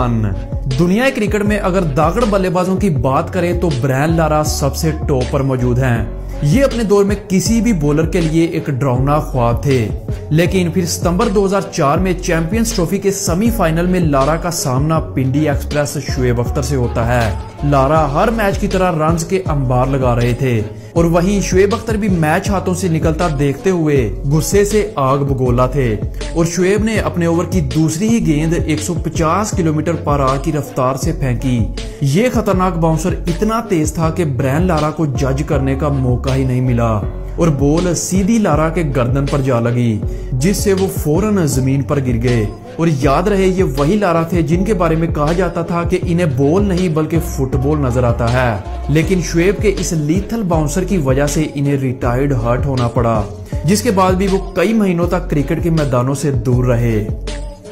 दुनिया क्रिकेट में अगर दागड़ बल्लेबाजों की बात करें तो ब्रायन लारा सबसे टॉप पर मौजूद हैं। ये अपने दौर में किसी भी बॉलर के लिए एक डरावना ख्वाब थे, लेकिन फिर सितंबर 2004 में चैंपियंस ट्रॉफी के सेमीफाइनल में लारा का सामना पिंडी एक्सप्रेस शुएब अख्तर से होता है। लारा हर मैच की तरह रन्स के अंबार लगा रहे थे और वहीं शुएब अख्तर भी मैच हाथों से निकलता देखते हुए गुस्से से आग बगोला थे और शुएब ने अपने ओवर की दूसरी ही गेंद 150 किलोमीटर पर आवर की रफ्तार से फेंकी। ये खतरनाक बाउंसर इतना तेज था कि ब्रायन लारा को जज करने का मौका ही नहीं मिला और बॉल सीधी लारा के गर्दन पर जा लगी, जिससे वो फौरन जमीन पर गिर गए। और याद रहे ये वही लारा थे जिनके बारे में कहा जाता था कि इन्हें बॉल नहीं बल्कि फुटबॉल नजर आता है, लेकिन शुएब के इस लीथल बाउंसर की वजह से इन्हें रिटायर्ड हर्ट होना पड़ा, जिसके बाद भी वो कई महीनों तक क्रिकेट के मैदानों से दूर रहे।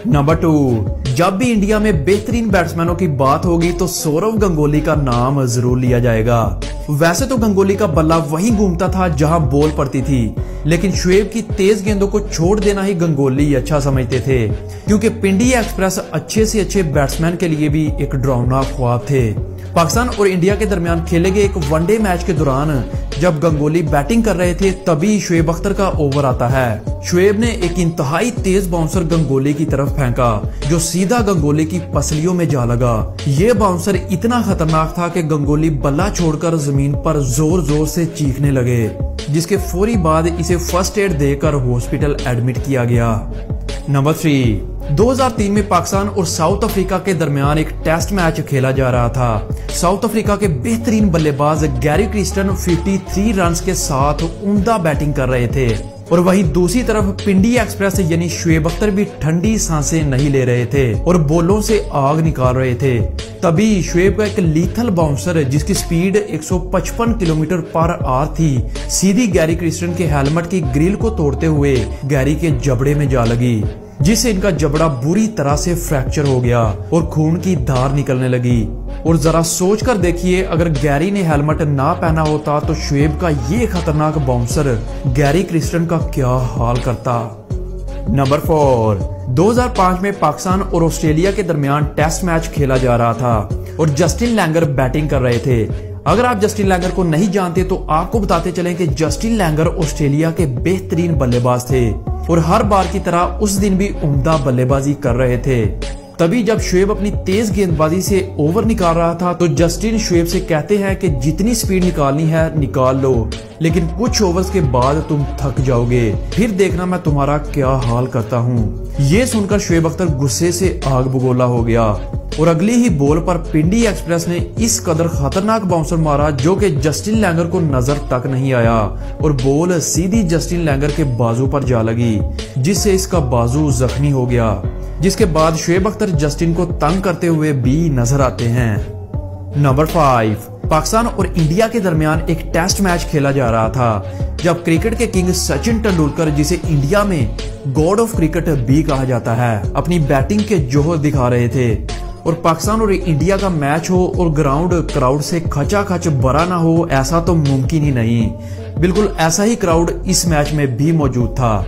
नंबर 2, जब भी इंडिया में बेहतरीन बैट्समैनों की बात होगी तो सौरव गंगोली का नाम जरूर लिया जाएगा। वैसे तो गंगोली का बल्ला वहीं घूमता था जहां बॉल पड़ती थी, लेकिन शुएब की तेज गेंदों को छोड़ देना ही गंगोली अच्छा समझते थे, क्योंकि पिंडी एक्सप्रेस अच्छे से अच्छे बैट्समैन के लिए भी एक डरावना ख्वाब थे। पाकिस्तान और इंडिया के दरमियान खेले गए एक वनडे मैच के दौरान जब गंगोली बैटिंग कर रहे थे तभी शुएब अख्तर का ओवर आता है। शुएब ने एक इंतहाई तेज बाउंसर गंगोली की तरफ फेंका जो सीधा गंगोली की पसलियों में जा लगा। ये बाउंसर इतना खतरनाक था कि गंगोली बल्ला छोड़कर जमीन पर जोर जोर से चीखने लगे, जिसके फौरी बाद इसे फर्स्ट एड देकर हॉस्पिटल एडमिट किया गया। नंबर 3, 2003 में पाकिस्तान और साउथ अफ्रीका के दरमियान एक टेस्ट मैच खेला जा रहा था। साउथ अफ्रीका के बेहतरीन बल्लेबाज गैरी क्रिस्टन 53 रन्स के साथ उम्दा बैटिंग कर रहे थे और वहीं दूसरी तरफ पिंडी एक्सप्रेस यानी शुएब अख्तर भी ठंडी सांसें नहीं ले रहे थे और बॉलों से आग निकाल रहे थे। तभी शुएब का एक लीथल बाउंसर जिसकी स्पीड 155 किलोमीटर पर आवर थी सीधी गैरी क्रिस्टन के हेलमेट की ग्रिल को तोड़ते हुए गैरी के जबड़े में जा लगी, जिससे इनका जबड़ा बुरी तरह से फ्रैक्चर हो गया और खून की धार निकलने लगी। और जरा सोच कर देखिए, अगर गैरी ने हेलमेट ना पहना होता तो शुएब का ये खतरनाक बाउंसर गैरी क्रिस्टन का क्या हाल करता। नंबर 4, 2005 में पाकिस्तान और ऑस्ट्रेलिया के दरमियान टेस्ट मैच खेला जा रहा था और जस्टिन लैंगर बैटिंग कर रहे थे। अगर आप जस्टिन लैंगर को नहीं जानते तो आपको बताते चलें कि जस्टिन लैंगर ऑस्ट्रेलिया के बेहतरीन बल्लेबाज थे और हर बार की तरह उस दिन भी उम्दा बल्लेबाजी कर रहे थे। तभी जब शुएब अपनी तेज गेंदबाजी से ओवर निकाल रहा था तो जस्टिन शुएब से कहते हैं कि जितनी स्पीड निकालनी है निकाल लो, लेकिन कुछ ओवर्स के बाद तुम थक जाओगे, फिर देखना मैं तुम्हारा क्या हाल करता हूँ। ये सुनकर शुएब अख्तर गुस्से से आग बगोला हो गया और अगली ही बॉल पर पिंडी एक्सप्रेस ने इस कदर खतरनाक बाउंसर मारा जो कि जस्टिन लैंगर को नजर तक नहीं आया और बॉल सीधी जस्टिन लैंगर के बाजू पर जा लगी, जिससे इसका बाजू जख्मी हो गया। जिसके बाद शुएब अख्तर जस्टिन को तंग करते हुए भी नजर आते हैं। नंबर 5, पाकिस्तान और इंडिया के दरमियान एक टेस्ट मैच खेला जा रहा था जब क्रिकेट के किंग सचिन तेंदुलकर, जिसे इंडिया में गॉड ऑफ क्रिकेट भी कहा जाता है, अपनी बैटिंग के जोहर दिखा रहे थे। और पाकिस्तान और इंडिया का मैच हो और ग्राउंड क्राउड से खचाखच भरा ना हो ऐसा तो मुमकिन ही नहीं। बिल्कुल ऐसा ही क्राउड इस मैच में भी मौजूद था।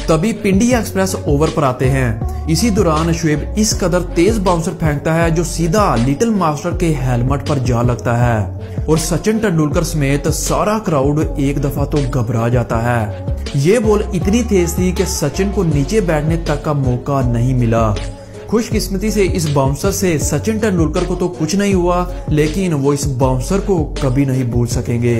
तभी पिंडी एक्सप्रेस ओवर पर आते हैं। इसी दौरान शुएब इस कदर तेज बाउंसर फेंकता है जो सीधा लिटिल मास्टर के हेलमेट पर जा लगता है और सचिन तेंदुलकर समेत सारा क्राउड एक दफा तो घबरा जाता है। ये बॉल इतनी तेज थी कि सचिन को नीचे बैठने तक का मौका नहीं मिला। खुशकिस्मती से इस बाउंसर से सचिन तेंदुलकर को तो कुछ नहीं हुआ, लेकिन वो इस बाउंसर को कभी नहीं भूल सकेंगे।